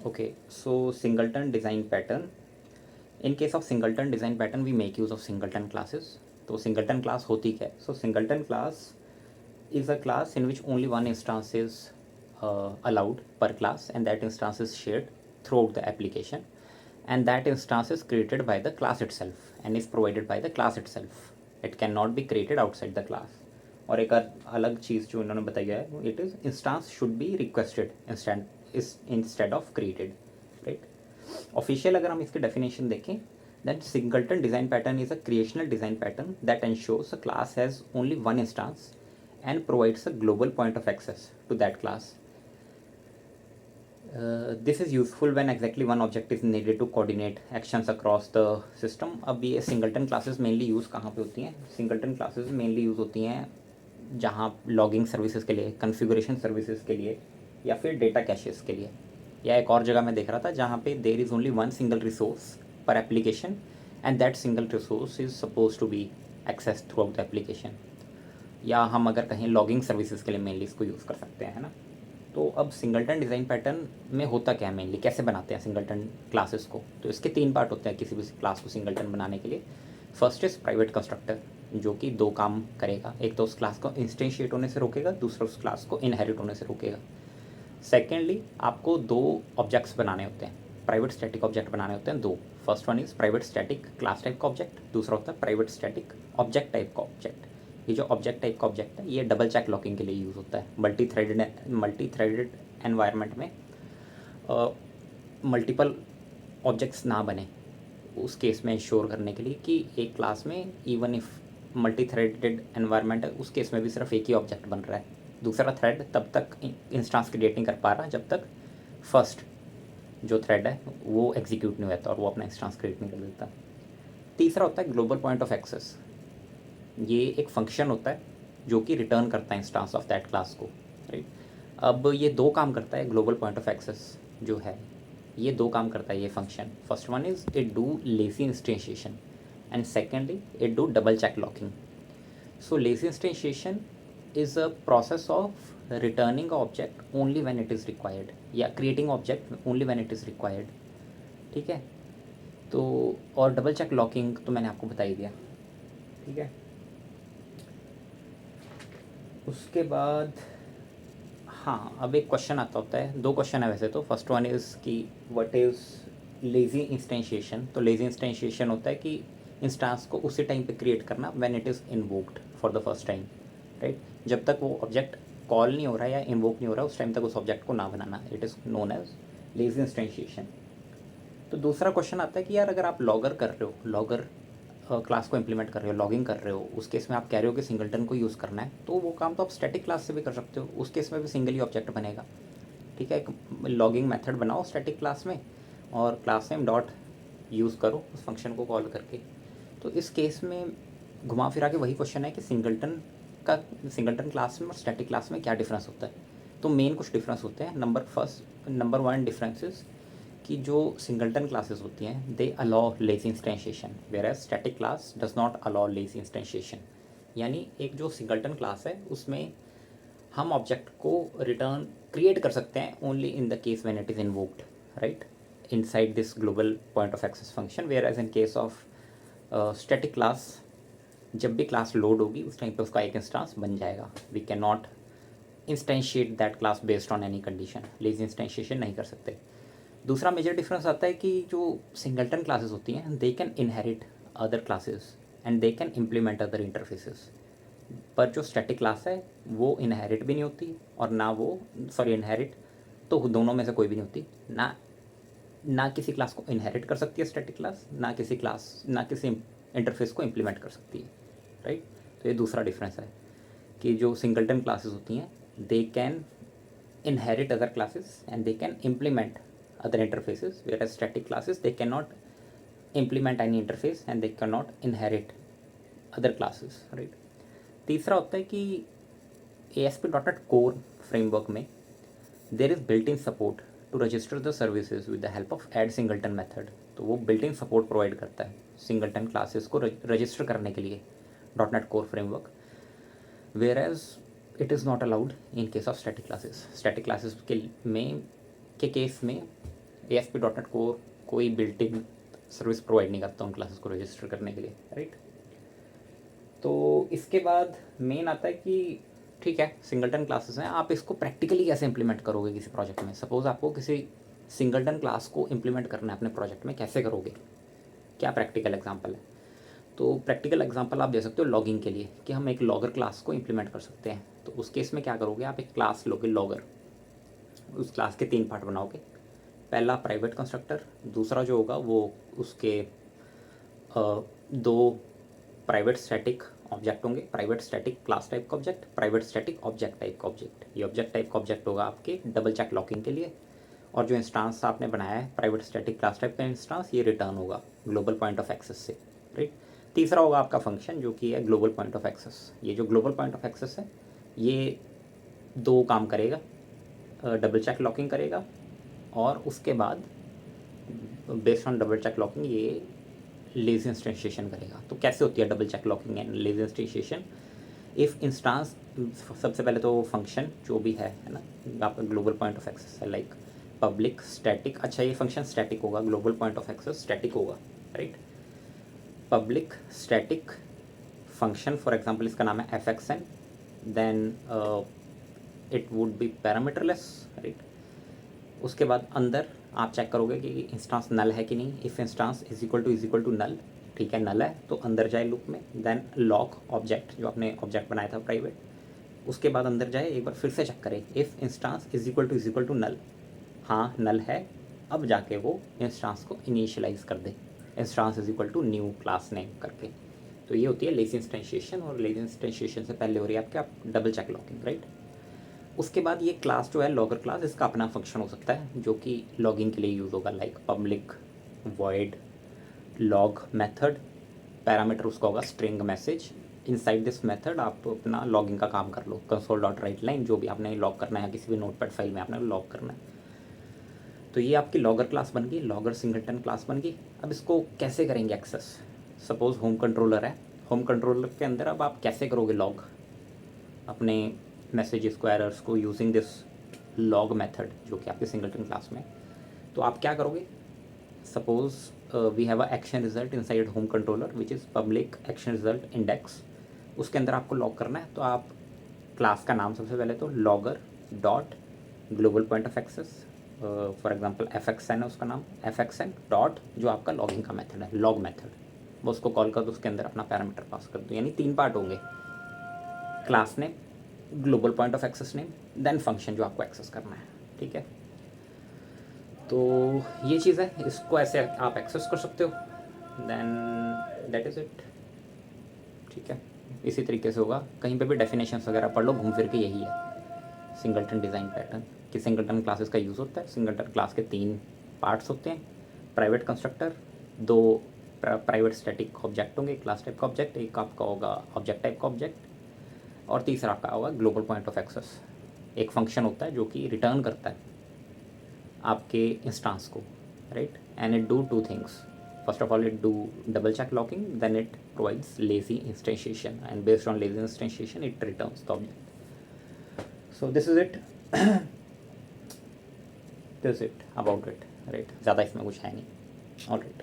Okay, so singleton design pattern. In case of singleton design pattern, we make use of singleton classes. तो singleton class होती क्या है? So singleton class is a class in which only one instance is allowed per class, and that instance is shared throughout the application, and that instance is created by the class itself and is provided by the class itself. It cannot be created outside the class. और एक अलग चीज़ जो इन्होंने बताई है, it is instance should be requested instead of created, right. Official अगर हम इसकी डेफिनेशन देखें, that singleton design pattern is a creational design pattern that ensures a class has only one instance and provides a global point of access to that class. This is useful when exactly one object is needed to coordinate actions across the system. अब ये singleton classes mainly use कहाँ पे होती हैं? Singleton classes mainly use होती हैं जहाँ logging services के लिए, कन्फिगरेशन सर्विसेज के लिए, या फिर डेटा कैशेस के लिए. या एक और जगह मैं देख रहा था जहाँ पे there is only one single resource per application, and that single resource is suppose to be access throughout the application. या हम अगर कहीं लॉगिंग सर्विसेज के लिए मेनली इसको यूज़ कर सकते हैं, है ना. तो अब सिंगलटन डिज़ाइन पैटर्न में होता क्या है मेनली, कैसे बनाते हैं सिंगलटन क्लासेस को? तो इसके तीन पार्ट होते हैं किसी भी क्लास को सिंगलटन बनाने के लिए. फर्स्ट इज़ प्राइवेट कंस्ट्रक्टर, जो कि दो काम करेगा. एक तो उस क्लास को इंस्टेंशिएट होने से रोकेगा, दूसरा उस क्लास को इनहेरिट होने से रोकेगा. सेकेंडली, आपको दो ऑब्जेक्ट्स बनाने होते हैं, प्राइवेट स्टैटिक ऑब्जेक्ट बनाने होते हैं दो. First one is private static class type का ऑब्जेक्ट, दूसरा होता है प्राइवेट स्टैटिक ऑब्जेक्ट टाइप का ऑब्जेक्ट. ये जो ऑब्जेक्ट टाइप का ऑब्जेक्ट है, ये डबल चेक लॉकिंग के लिए यूज़ होता है. मल्टी थ्रेडेड एनवायरनमेंट में मल्टीपल ऑब्जेक्ट्स ना बने, उस केस में इंश्योर करने के लिए कि एक क्लास में even if multi threaded environment है, उस केस में भी सिर्फ एक ही ऑब्जेक्ट बन रहा है. दूसरा थ्रेड तब तक इंस्टांस क्रिएट नहीं कर पा रहा जब तक फर्स्ट जो थ्रेड है वो एग्जीक्यूट नहीं होता और वो अपना इंस्टांस क्रिएट नहीं कर देता. तीसरा होता है ग्लोबल पॉइंट ऑफ एक्सेस. ये एक फंक्शन होता है जो कि रिटर्न करता है इंस्टांस ऑफ दैट क्लास को, राइट. अब ये दो काम करता है ग्लोबल पॉइंट ऑफ एक्सेस जो है, ये दो काम करता है ये function. First one is it do lazy instantiation, and secondly it do double check locking. So lazy instantiation is a process of returning object only when it is required, या creating object only when it is required, ठीक है. तो और double check locking तो मैंने आपको बता ही दिया, ठीक है. उसके बाद हाँ, अब एक क्वेश्चन आता होता है, दो क्वेश्चन है वैसे तो. फर्स्ट वन इज़ कि व्हाट इज़ लेजी इंस्टेंशिएशन. तो लेजी इंस्टेंशिएशन होता है कि इंस्टांस को उसी टाइम पे क्रिएट करना when it is invoked for the first time, right. जब तक वो ऑब्जेक्ट कॉल नहीं हो रहा है या इन्वोक नहीं हो रहा है, उस टाइम तक उस ऑब्जेक्ट को ना बनाना, it is known as lazy instantiation. तो दूसरा क्वेश्चन आता है कि यार अगर आप लॉगर कर रहे हो, लॉगर क्लास को इम्प्लीमेंट कर रहे हो, लॉगिंग कर रहे हो, उस केस में आप कह रहे हो कि सिंगलटन को यूज़ करना है, तो वो काम तो आप स्टैटिक क्लास से भी कर सकते हो. उस केस में भी सिंगल ही ऑब्जेक्ट बनेगा, ठीक है. एक लॉगिंग मेथड बनाओ स्टैटिक क्लास में और क्लास नेम डॉट यूज़ करो उस फंक्शन को कॉल करके. तो इस केस में घुमा फिरा के वही क्वेश्चन है कि सिंगलटन क्लास में और स्टैटिक क्लास में क्या डिफरेंस होता है. तो मेन कुछ डिफरेंस होते हैं. नंबर वन डिफरेंसेस कि जो सिंगलटन क्लासेस होती हैं they allow lazy instantiation, whereas static class does not allow lazy instantiation. यानी एक जो सिंगलटन क्लास है उसमें हम ऑब्जेक्ट को रिटर्न क्रिएट कर सकते हैं only in the case when it is invoked, right, inside this global point of access function. Whereas in case of static class, जब भी क्लास लोड होगी उस टाइम पे उसका एक इंस्टांस बन जाएगा. We can not instantiate that class based on any condition, lazy instantiation नहीं कर सकते. दूसरा मेजर डिफरेंस आता है कि जो सिंगलटन क्लासेस होती हैं they can inherit other classes and they can implement other interfaces. पर जो स्टैटिक क्लास है वो इनहेरिट भी नहीं होती और ना वो, सॉरी, इनहेरिट तो दोनों में से कोई भी नहीं होती. ना किसी क्लास को इनहेरिट कर सकती है स्टैटिक क्लास, ना किसी इंटरफेस को इम्प्लीमेंट कर सकती है, राइट. तो ये दूसरा डिफरेंस है कि जो सिंगलटन क्लासेस होती हैं they can inherit other classes and they can implement other interfaces, whereas static classes they cannot implement any interface and they cannot inherit other classes, right. तीसरा होता है कि ASP.NET Core फ्रेमवर्क में there is built in support to register the services with the help of add singleton method. तो वो built in support provide करता है singleton classes को रजिस्टर करने के लिए .NET Core framework, whereas it is not allowed in case of static classes. Static classes के case में ASP.NET कोर कोई बिल्ट इन सर्विस प्रोवाइड नहीं करता उन क्लासेस को रजिस्टर करने के लिए, राइट। तो इसके बाद मेन आता है कि ठीक है सिंगलटन क्लासेस हैं, आप इसको प्रैक्टिकली कैसे इंप्लीमेंट करोगे किसी प्रोजेक्ट में। सपोज़ आपको किसी सिंगलटन क्लास को इंप्लीमेंट करना है अपने प्रोजेक्ट में, कैसे करोगे, क्या प्रैक्टिकल एग्जांपल है। तो प्रैक्टिकल एग्जांपल आप दे सकते हो लॉगिंग के लिए, कि हम एक लॉगर क्लास को इंप्लीमेंट कर सकते हैं। तो उस केस में क्या करोगे, आप एक क्लास लोगे लॉगर, उस क्लास के 3 पार्ट बनाओगे। पहला प्राइवेट कंस्ट्रक्टर, दूसरा जो होगा वो उसके 2 प्राइवेट स्टैटिक ऑब्जेक्ट होंगे, प्राइवेट स्टैटिक क्लास टाइप का object, private static object type का ऑब्जेक्ट। ये ऑब्जेक्ट टाइप का ऑब्जेक्ट होगा आपके डबल चेक लॉकिंग के लिए, और जो इंस्टांस आपने बनाया है प्राइवेट स्टैटिक क्लास टाइप का इंस्टांस, ये रिटर्न होगा ग्लोबल पॉइंट ऑफ एक्सेस से, राइट। तीसरा होगा आपका फंक्शन जो कि है ग्लोबल पॉइंट ऑफ एक्सेस। ये जो ग्लोबल पॉइंट ऑफ एक्सेस है ये 2 काम करेगा, डबल चेक लॉकिंग करेगा, और उसके बाद based on double check locking ये लेज़ी इंस्टेंशिएशन करेगा। तो कैसे होती है double check locking and lazy instantiation. If instance, सबसे पहले तो फंक्शन जो भी है ना, आपका ग्लोबल पॉइंट ऑफ एक्सेस है, लाइक पब्लिक स्टैटिक, अच्छा ये फंक्शन स्टैटिक होगा, global point of access static होगा, right. Public static function, for example इसका नाम है fxn, then it would be parameterless, right. उसके बाद अंदर आप चेक करोगे कि इंस्टांस नल है कि नहीं। If instance is equal to null, ठीक है नल है तो अंदर जाए लूप में, देन लॉक ऑब्जेक्ट जो आपने ऑब्जेक्ट बनाया था प्राइवेट, उसके बाद अंदर जाए एक बार फिर से चेक करें if instance is equal to null, हाँ नल है, अब जाके वो इंस्टांस को इनिशियलाइज कर दे, instance is equal to new class name करके। तो ये होती है लेज़ी इंस्टेंशिएशन, और लेज़ी इंस्टेंशिएशन से पहले हो रही है आपके आप डबल चेक लॉकिंग, राइट। उसके बाद ये क्लास जो है लॉगर क्लास, इसका अपना फंक्शन हो सकता है जो कि लॉगिंग के लिए यूज़ होगा, like public void log method, parameter उसका होगा string message. Inside this method आप अपना लॉगिंग का काम कर लो, कंसोल डॉट राइट लाइन जो भी आपने लॉग करना है, किसी भी नोटपैड फाइल में आपने लॉग करना है। तो ये आपकी लॉगर क्लास बन गई, लॉगर सिंगलटन क्लास बन गई। अब इसको कैसे करेंगे एक्सेस। सपोज़ होम कंट्रोलर है, होम कंट्रोलर के अंदर अब आप कैसे करोगे लॉग अपने मैसेजेस को, एरर्स को, यूजिंग दिस लॉग मेथड जो कि आपके सिंगलटन क्लास में। तो आप क्या करोगे, suppose we have a action result inside home controller which is public action result index, उसके अंदर आपको लॉग करना है। तो आप क्लास का नाम सबसे पहले तो logger dot global point of access, for example fxn है उसका नाम, fxn डॉट जो आपका लॉगिंग का मेथड है लॉग मेथड, वो उसको कॉल कर दो, उसके अंदर अपना पैरामीटर पास कर दो। यानी 3 पार्ट होंगे, class name, global point of access name, then function जो आपको एक्सेस करना है, ठीक है। तो ये चीज़ है, इसको ऐसे आप एक्सेस कर सकते हो, देन दैट इज़ इट, ठीक है। इसी तरीके से होगा, कहीं पे भी डेफिनेशंस वगैरह पढ़ लो, घूम फिर के यही है सिंगलटन डिज़ाइन पैटर्न, कि सिंगलटन क्लासेस का यूज़ होता है। सिंगलटन क्लास के 3 पार्ट्स होते हैं, private constructor, 2 private static object होंगे क्लास टाइप का ऑब्जेक्ट, एक आपका होगा ऑब्जेक्ट टाइप का ऑब्जेक्ट, और तीसरा आपका होगा ग्लोबल पॉइंट ऑफ एक्सेस, एक फंक्शन होता है जो कि रिटर्न करता है आपके इंस्टांस को, right. And it do 2 things, first of all it do double check locking, then it provides lazy instantiation, and based on lazy instantiation it returns the object. So this is it. This is it about it, right? ज़्यादा इसमें कुछ है नहीं, all right.